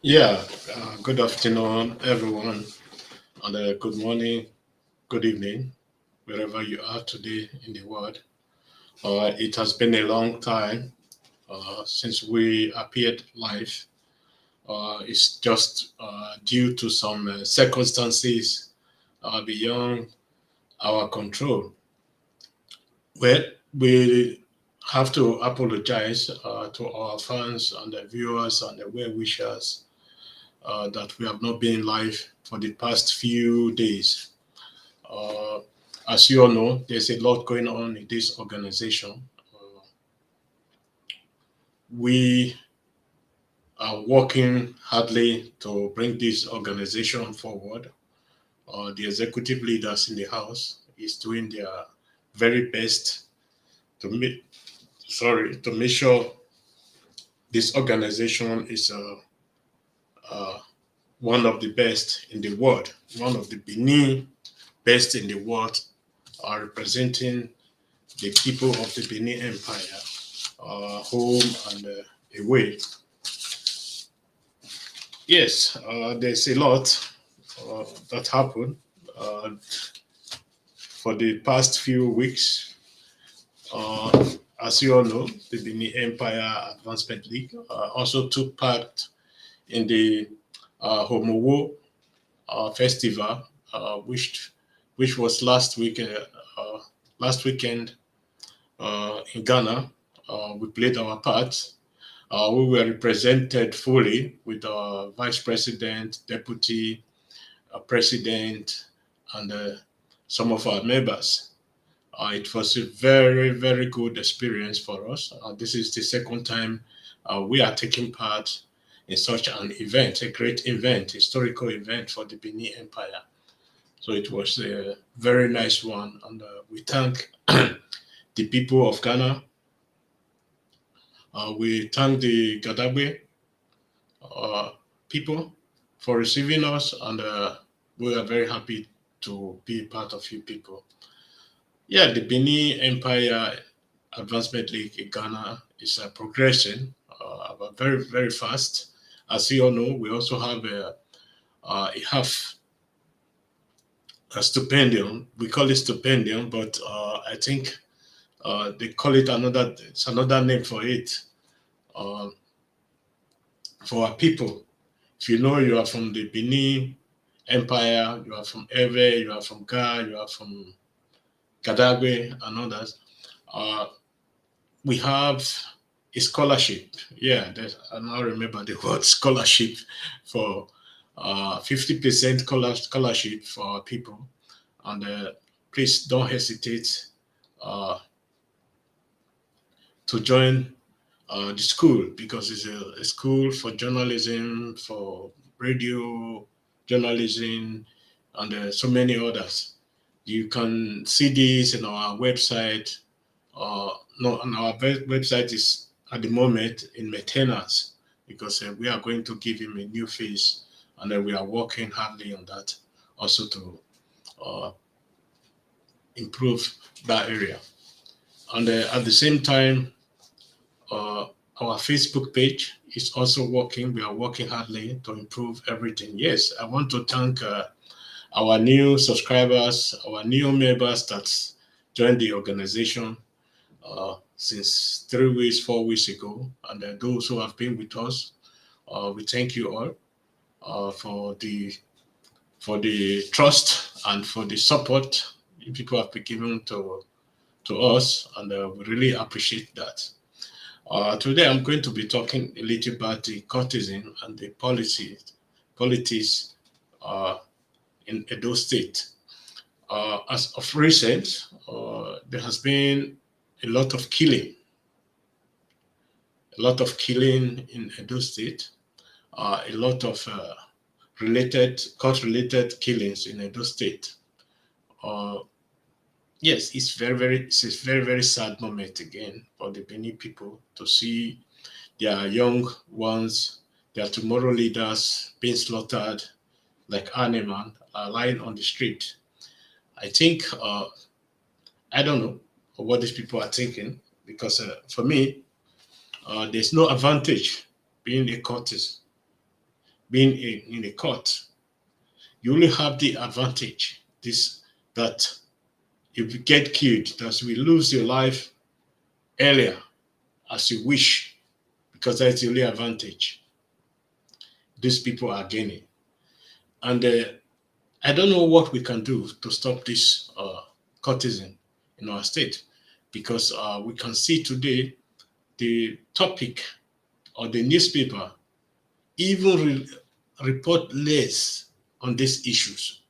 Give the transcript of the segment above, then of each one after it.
Yeah, good afternoon, everyone, and good morning, good evening, wherever you are today in the world. It has been a long time since we appeared live. It's just due to some circumstances beyond our control. Well, we have to apologize to our fans and the viewers and the well wishers that we have not been live for the past few days. Uh, as you all know, there's a lot going on in this organization. We are working hardly to bring this organization forward. The executive leaders in the house is doing their very best to make to make sure this organization is uh, one of the best in the world, one of the Benin best in the world, representing the people of the Benin Empire, home and away. Yes, there's a lot that happened uh, for the past few weeks. As you all know, the Benin Empire Advancement League also took part in the Homowo festival, which was last weekend in Ghana. We played our part. We were represented fully with our vice president, deputy president, and some of our members. It was a very, very good experience for us. This is the second time we are taking part in such an event, a great event, historical event for the Benin Empire. So it was a very nice one, and we thank the people of Ghana. We thank the Gadagbe uh, people for receiving us, and we are very happy to be part of you people. Yeah, the Benin Empire Advancement League in Ghana is progressing but very, very fast. As you all know, we also have a half a stipendium. We call it stipendium, but I think they call it it's another name for it uh, for our people. If you know you are from the Benin Empire, you are from Ewe, you are from Ga, you are from Gadagwe, and others. Uh, we have a scholarship. Yeah, I now remember the word scholarship for 50% scholarship for our people. And please don't hesitate uh, to join the school because it's a school for journalism, for radio journalism, and so many others. You can see this in our website. No, on our website is at the moment in maintenance because we are going to give him a new face, and then we are working hardly on that also to uh, improve that area. And at the same time, uh, our Facebook page is also working. We are working hardly to improve everything. Yes, I want to thank our new subscribers, our new members that joined the organization since 3 weeks, 4 weeks ago, and those who have been with us. We thank you all for the trust and for the support you people have been giving to us, and we really appreciate that. Today, I'm going to be talking a little about the courtesan and the politics uh, in Edo State. As of recent, there has been a lot of killing, in Edo State, a lot of court-related killings in Edo State. Uh, yes, it's a very, very sad moment again for the Benin people to see their young ones, their tomorrow leaders being slaughtered like animals, lying on the street. I think, I don't know what these people are thinking, because for me, there's no advantage being a courtesan. being in a court, you only have the advantage that if you get killed, that you will lose your life earlier as you wish, because that's the only advantage these people are gaining. And I don't know what we can do to stop this courtesan in our state, because we can see today the topic or the newspaper even report less on these issues,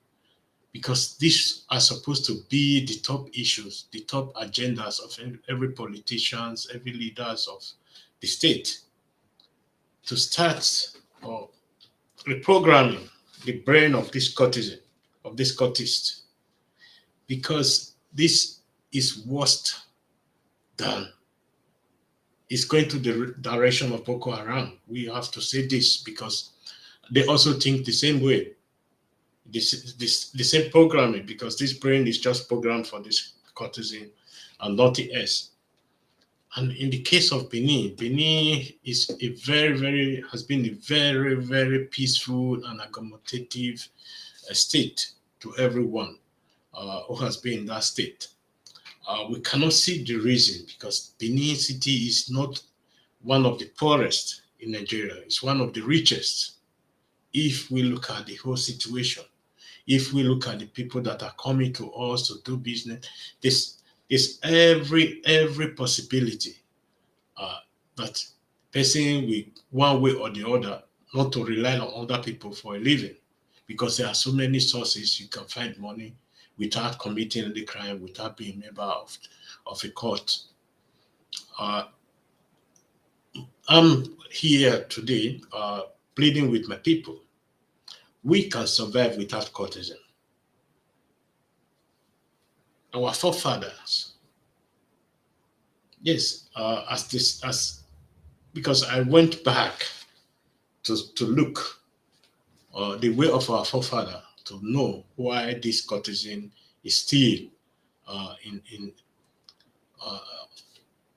because these are supposed to be the top issues, the top agendas of every politicians, every leaders of the state, to start or reprogramming the brain of this courtesan, of this courtist, because this is worse than it's going to the direction of Boko Haram. We have to say this because they also think the same way. The same programming, because this brain is just programmed for this courtesan and nothing else. And in the case of Benin, Benin is has been a very, very peaceful and accommodative state to everyone who has been in that state. We cannot see the reason, because Benin City is not one of the poorest in Nigeria. It's one of the richest. If we look at the whole situation, if we look at the people that are coming to us to do business, there's every possibility that person with one way or the other not to rely on other people for a living, because there are so many sources you can find money without committing any crime, without being a member of a court. I'm here today pleading with my people. We can survive without courtesan. Our forefathers, yes, because I went back to look the way of our forefather, to know why this courtesan is still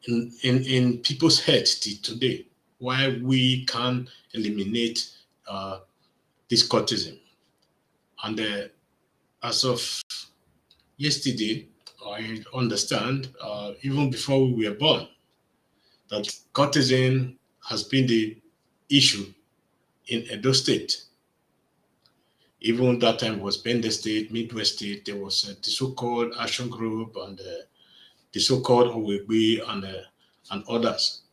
in people's heads today, why we can eliminate this courtesan. And as of yesterday, I understand, even before we were born, that courtesan has been the issue in Edo State. Even that time was Benin State, Midwest State. There was the so-called Action Group and the so-called Owegbe and others.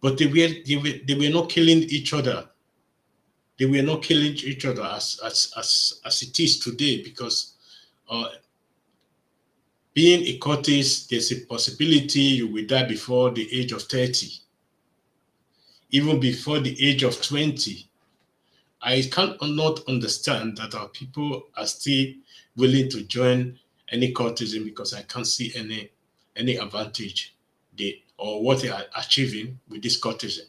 But they were not killing each other. They were not killing each other as it is today, because being a courtist, there's a possibility you will die before the age of 30, even before the age of 20. I cannot understand that our people are still willing to join any courtesan, because I can't see any advantage or what they are achieving with this courtesan.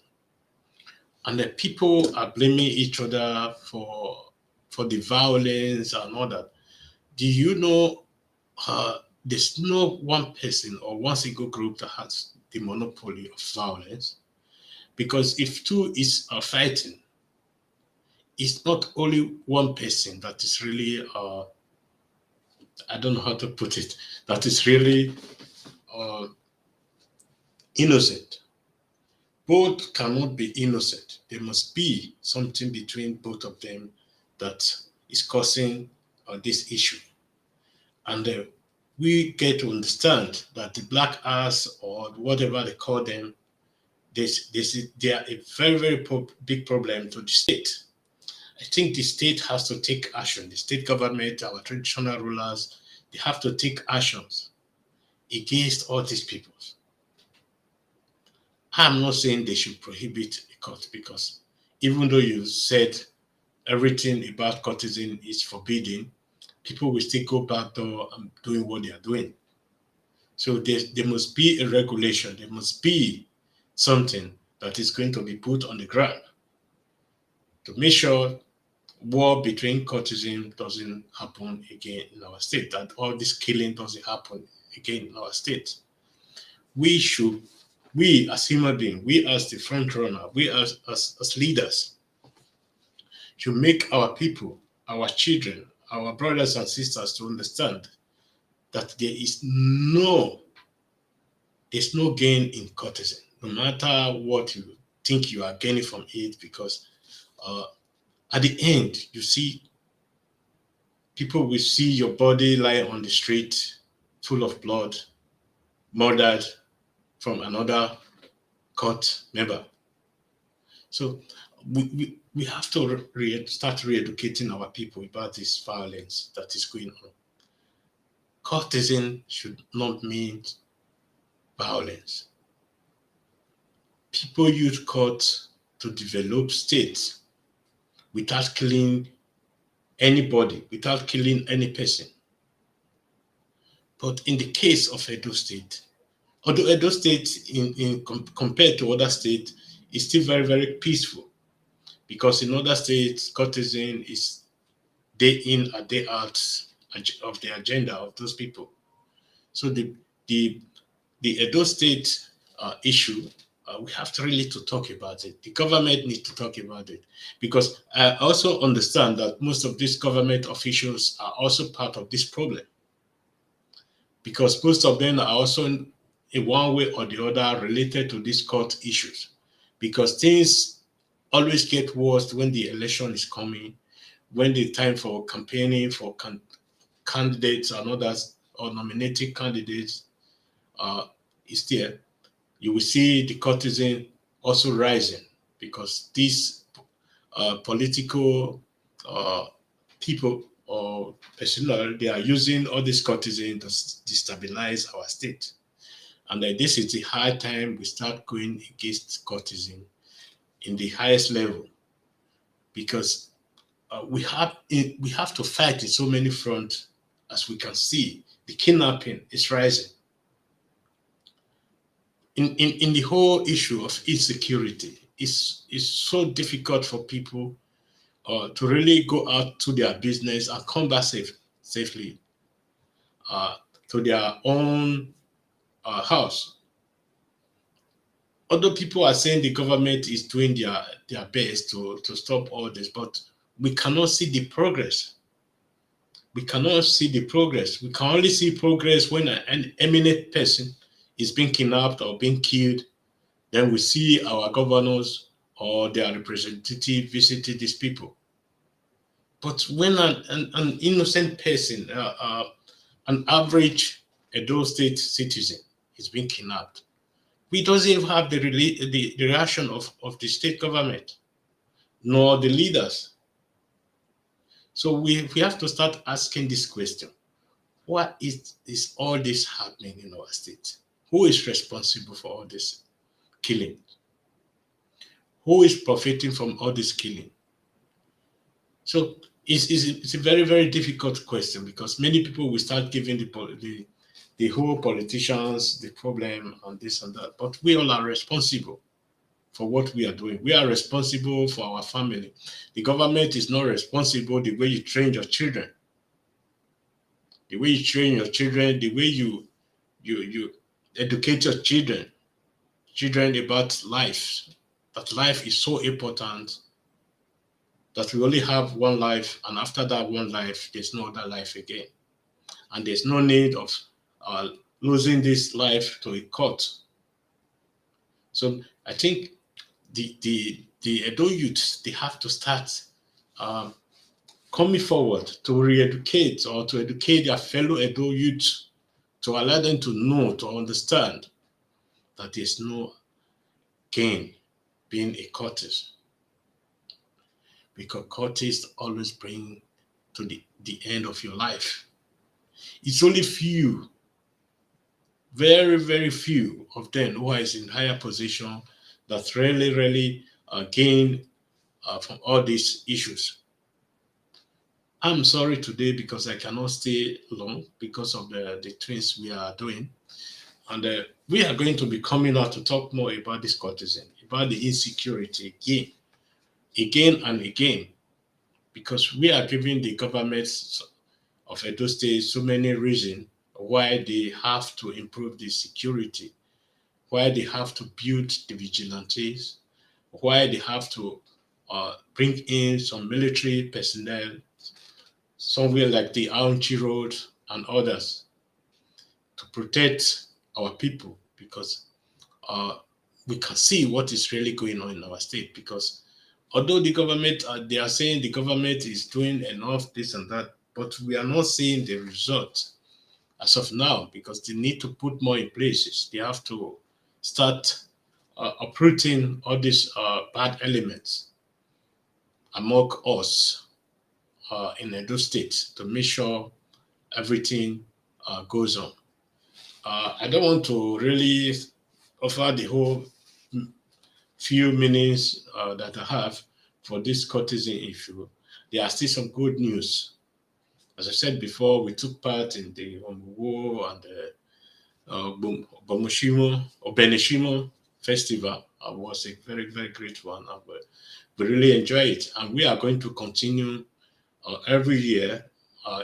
And the people are blaming each other for the violence and all that. Do you know there's no one person or one single group that has the monopoly of violence? Because if two are fighting, it's not only one person that is really, I don't know how to put it, that is really innocent. Both cannot be innocent. There must be something between both of them that is causing this issue. And we get to understand that the black ass, or whatever they call them, they are a very, very big problem to the state. I think the state has to take action. The state government, our traditional rulers, they have to take actions against all these people. I'm not saying they should prohibit a court, because even though you said everything about courtesan is forbidden, people will still go back door and doing what they are doing. So there must be a regulation. There must be something that is going to be put on the ground to make sure war between courtesans doesn't happen again in our state, that all this killing doesn't happen again in our state. We as human beings, we as the front runner, we as leaders, should make our people, our children, our brothers and sisters to understand that there's no gain in courtesan, no matter what you think you are gaining from it, because at the end, you see, people will see your body lying on the street, full of blood, murdered from another court member. So we have to start re-educating our people about this violence that is going on. Courtesan should not mean violence. People use court to develop states without killing anybody, without killing any person. But in the case of Edo State, although Edo State, compared to other states, is still very, very peaceful, because in other states, courtesan is day in and day out of the agenda of those people. So the Edo State issue, we have to really to talk about it. The government needs to talk about it, because I also understand that most of these government officials are also part of this problem, because most of them are also in one way or the other related to these court issues, because things always get worse when the election is coming, when the time for campaigning for candidates and others, or nominating candidates is there. You will see the courtesan also rising, because these political people or personnel, they are using all this courtesan to destabilize our state. And this is the high time we start going against courtesan in the highest level, because we have to fight in so many fronts. As we can see, the kidnapping is rising. In the whole issue of insecurity, it's so difficult for people to really go out to their business and come back safely to their own house. Although people are saying the government is doing their best to stop all this, but we cannot see the progress. We cannot see the progress. We can only see progress when an eminent person is being kidnapped or being killed. Then we see our governors or their representative visiting these people. But when an innocent person, an average Edo State citizen, is being kidnapped, we don't even have the reaction of the state government, nor the leaders. So we have to start asking this question. Why is all this happening in our state? Who is responsible for all this killing? Who is profiting from all this killing? So it's a very, very difficult question, because many people will start giving the whole politicians the problem and this and that. But we all are responsible for what we are doing. We are responsible for our family. The government is not responsible the way you train your children. The way you train your children, the way you educate your children about life, that life is so important, that we only have one life, and after that one life, there's no other life again. And there's no need of losing this life to a court. So I think the Edo youth, they have to start coming forward to re-educate or to educate their fellow Edo youth, to allow them to know, to understand that there's no gain being a courtesan, because courtesans always bring to the end of your life. It's only few, very, very few of them who are in higher position that really gain from all these issues. I'm sorry today because I cannot stay long because of the things we are doing. And we are going to be coming out to talk more about this courtesan, about the insecurity again and again, because we are giving the governments of Edo State so many reasons why they have to improve the security, why they have to build the vigilantes, why they have to bring in some military personnel somewhere like the Aunchi Road and others to protect our people, because we can see what is really going on in our state. Because although the government, they are saying the government is doing enough, this and that, but we are not seeing the result as of now, because they need to put more in places. They have to start uprooting all these bad elements among us in Edo State to make sure everything goes on. I don't want to really offer the whole few minutes that I have for this courtesan issue. There are still some good news. As I said before, we took part in the Omuwo and the Bomoshimo or Benishimo festival. It was a very, very great one. We really enjoy it. And we are going to continue every year,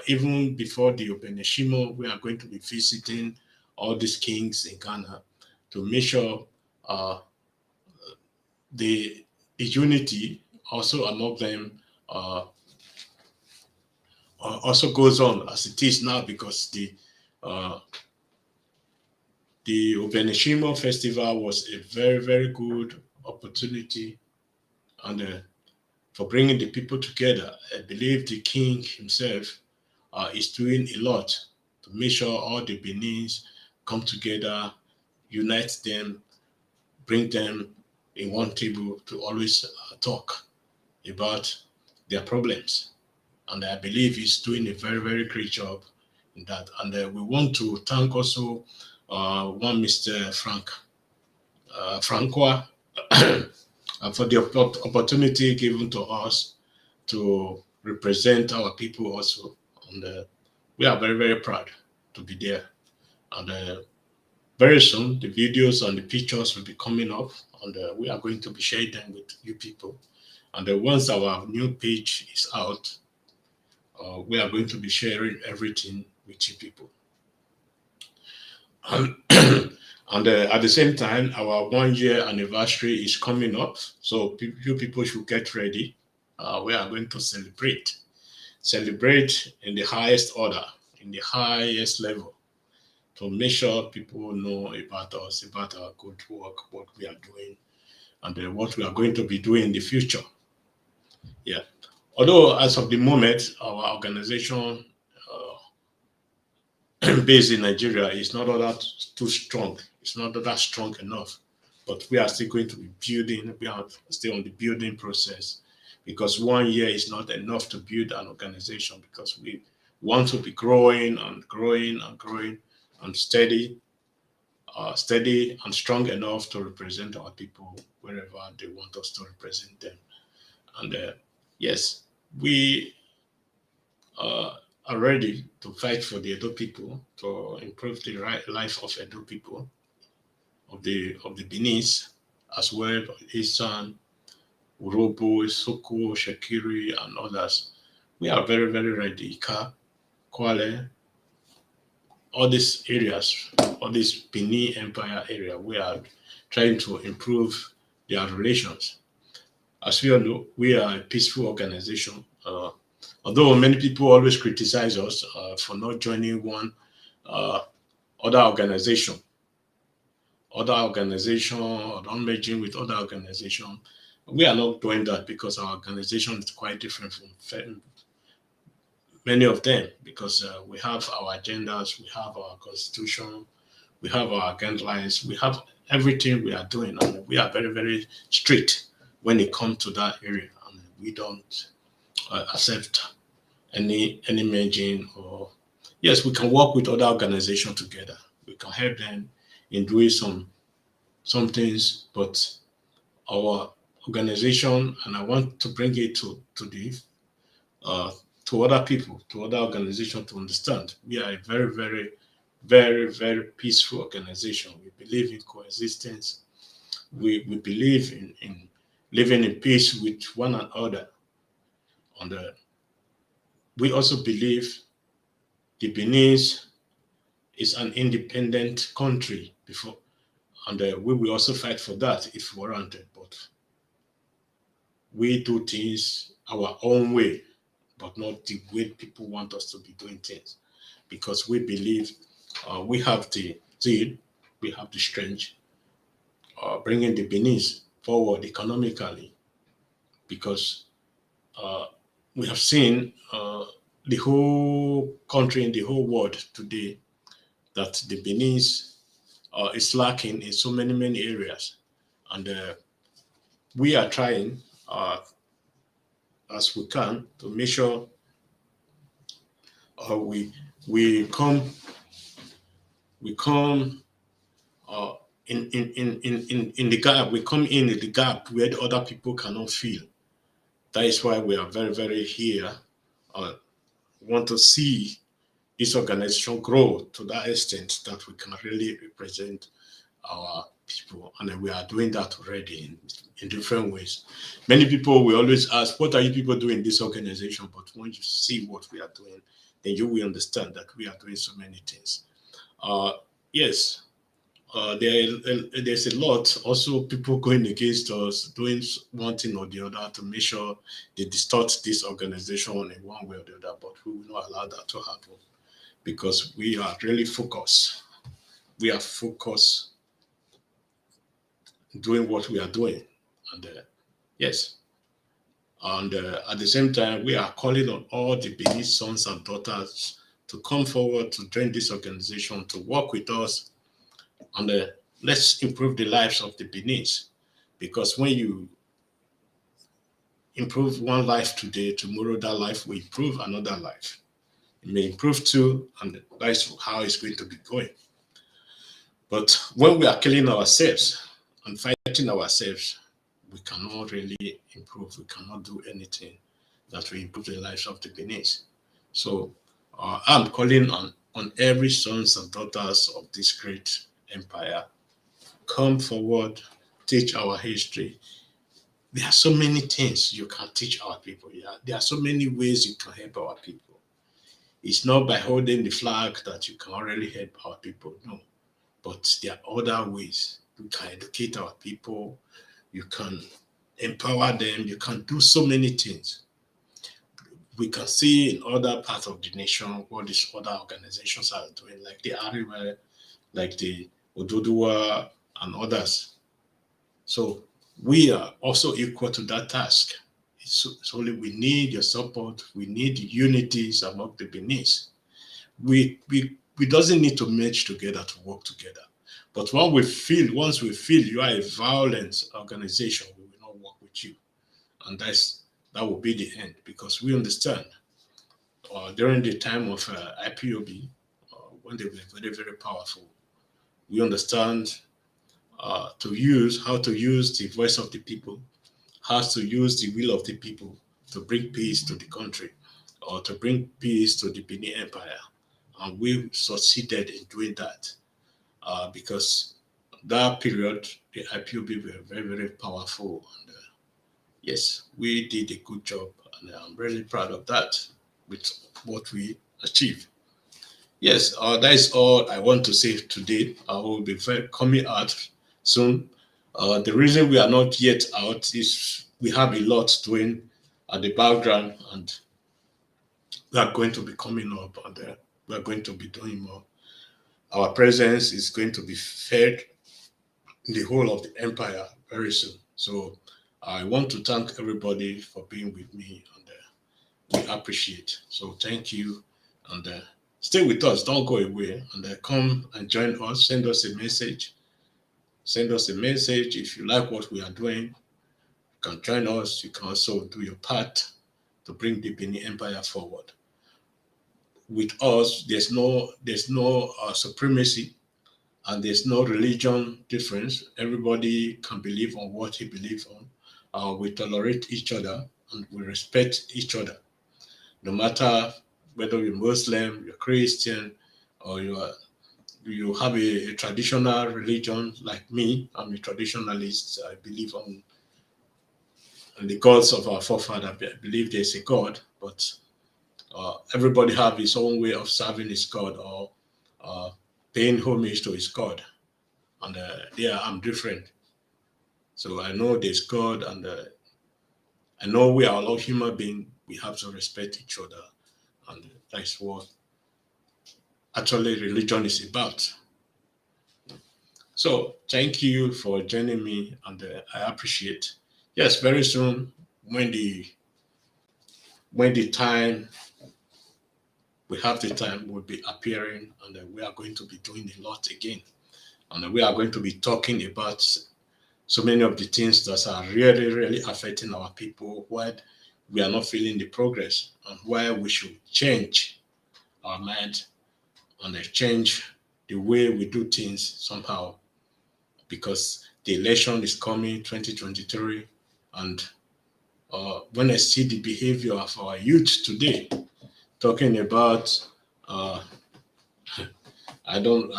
even before the Benishimo, we are going to be visiting all these kings in Ghana to make sure the unity also among them also goes on as it is now, because the Obenishimo festival was a very, very good opportunity and for bringing the people together. I believe the king himself is doing a lot to make sure all the Benins come together, unite them, bring them in one table to always talk about their problems. And I believe he's doing a very, very great job in that. And we want to thank also one Mr. Francois for the opportunity given to us to represent our people also. And we are very, very proud to be there. And very soon, the videos and the pictures will be coming up, and we are going to be sharing them with you people. And once our new page is out, we are going to be sharing everything with you people. And, and at the same time, our 1 year anniversary is coming up. So you people should get ready. We are going to celebrate in the highest order, in the highest level, to make sure people know about us, about our good work, what we are doing, and what we are going to be doing in the future. Yeah. Although as of the moment, our organization based in Nigeria is not all that too strong. It's not that strong enough. But we are still going to be building. We are still on the building process, because 1 year is not enough to build an organization, because we want to be growing and growing and growing and steady and strong enough to represent our people wherever they want us to represent them. And yes, we are ready to fight for the Edo people, to improve the life of Edo people, of the Benis, as well, Isan, Urobo, Soko, Shakiri, and others. We are very, very ready. Ika, Kwale, all these areas, all this Benin Empire area, we are trying to improve their relations. As we all know, we are a peaceful organization. Although many people always criticize us for not joining one other organization, or not merging with other organization, we are not doing that, because our organization is quite different from many of them, because we have our agendas, we have our constitution, we have our guidelines, we have everything we are doing, and we are very, very strict when it comes to that area, and we don't accept any merging. Or yes, we can work with other organizations together. We can help them in doing some things, but our organization, and I want to bring it to other people, to other organizations, to understand we are a very, very, very, very peaceful organization. We believe in coexistence. We believe in living in peace with one another. And we also believe the Benin is an independent country before, and we will also fight for that if warranted. But we do things our own way, but not the way people want us to be doing things. Because we believe we have the zeal, we have the strength, bringing the Benin forward economically. Because uh, we have seen the whole country in the whole world today that the Benin is lacking in so many areas, and we are trying as we can to make sure uh, we we come we come uh, in the gap. We come in the gap where the other people cannot feel. That is why we are very here. Want to see this organization grow to that extent that we can really represent our people, and we are doing that already in different ways. Many people will always ask, what are you people doing in this organization? But when you see what we are doing, then you will understand that we are doing so many things. Yes, there's a lot also people going against us, doing one thing or the other to make sure they distort this organization in one way or the other, but we will not allow that to happen because we are really focused. We are focused doing what we are doing. And yes, and at the same time, we are calling on all the Benin sons and daughters to come forward to join this organization, to work with us, and let's improve the lives of the Benin. Because when you improve one life today, tomorrow that life will improve another life. It may improve too, and that's how it's going to be going. But when we are killing ourselves and fighting ourselves, we cannot really improve. We cannot do anything that will improve the lives of the Benin. So I'm calling on every sons and daughters of this great empire. Come forward, teach our history. There are so many things you can teach our people. Yeah, there are so many ways you can help our people. It's not by holding the flag that you can really help our people. No, but there are other ways. You can educate our people. You can empower them. You can do so many things. We can see in other parts of the nation what these other organizations are doing, like the Ariwa, like the Ododuwa, and others. So we are also equal to that task. It's only we need your support. We need unities among the Benin. We doesn't need to merge together to work together. But once we feel you are a violent organization, we will not work with you, and that will be the end because we understand during the time of IPOB when they were very powerful, we understand to use how to use the voice of the people, how to use the will of the people to bring peace to the country or to bring peace to the Benin Empire. And we succeeded in doing that because that period, the IPOB were very powerful. And yes, we did a good job. And I'm really proud of that with what we achieved. Yes, that is all I want to say today. I will be coming out soon. The reason we are not yet out is we have a lot doing at the background, and we are going to be coming up, and we are going to be doing more. Our presence is going to be fed in the whole of the empire very soon. So I want to thank everybody for being with me, and we appreciate. So thank you, and stay with us. Don't go away, and come and join us. Send us a message. Send us a message if you like what we are doing. You can join us. You can also do your part to bring the Benin Empire forward. With us, there's no supremacy and there's no religion difference. Everybody can believe on what he believes on. We tolerate each other and we respect each other, no matter whether you're Muslim, you're Christian, or you have a traditional religion like me. I'm a traditionalist. I believe on the gods of our forefather. I believe there's a God, but everybody have his own way of serving his God or uh, paying homage to his God. And I'm different. So I know there's God, and I know we are all human beings. We have to respect each other. And that's what actually religion is about. So thank you for joining me, and I appreciate. Yes, very soon when the time we have the time, we'll be appearing, and we are going to be doing a lot again, and we are going to be talking about so many of the things that are really, really affecting our people, why we are not feeling the progress, and why we should change our mind and change the way we do things somehow, because the election is coming 2023, and when I see the behavior of our youth today, talking about I don't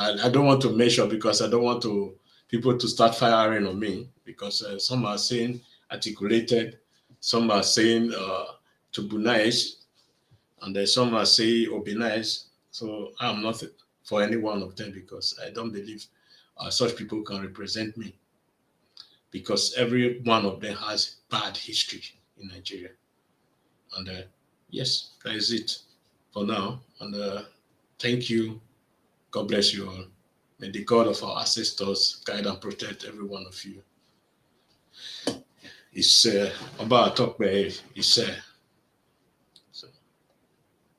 want to measure, because I don't want to people to start firing on me, because some are saying articulated, some are saying to be nice, and then some are saying oh be nice. So I'm not for any one of them, because I don't believe such people can represent me, because every one of them has bad history in Nigeria. And yes, that is it for now. And thank you. God bless you all. May the God of our ancestors guide and protect every one of you. It's about talk, it's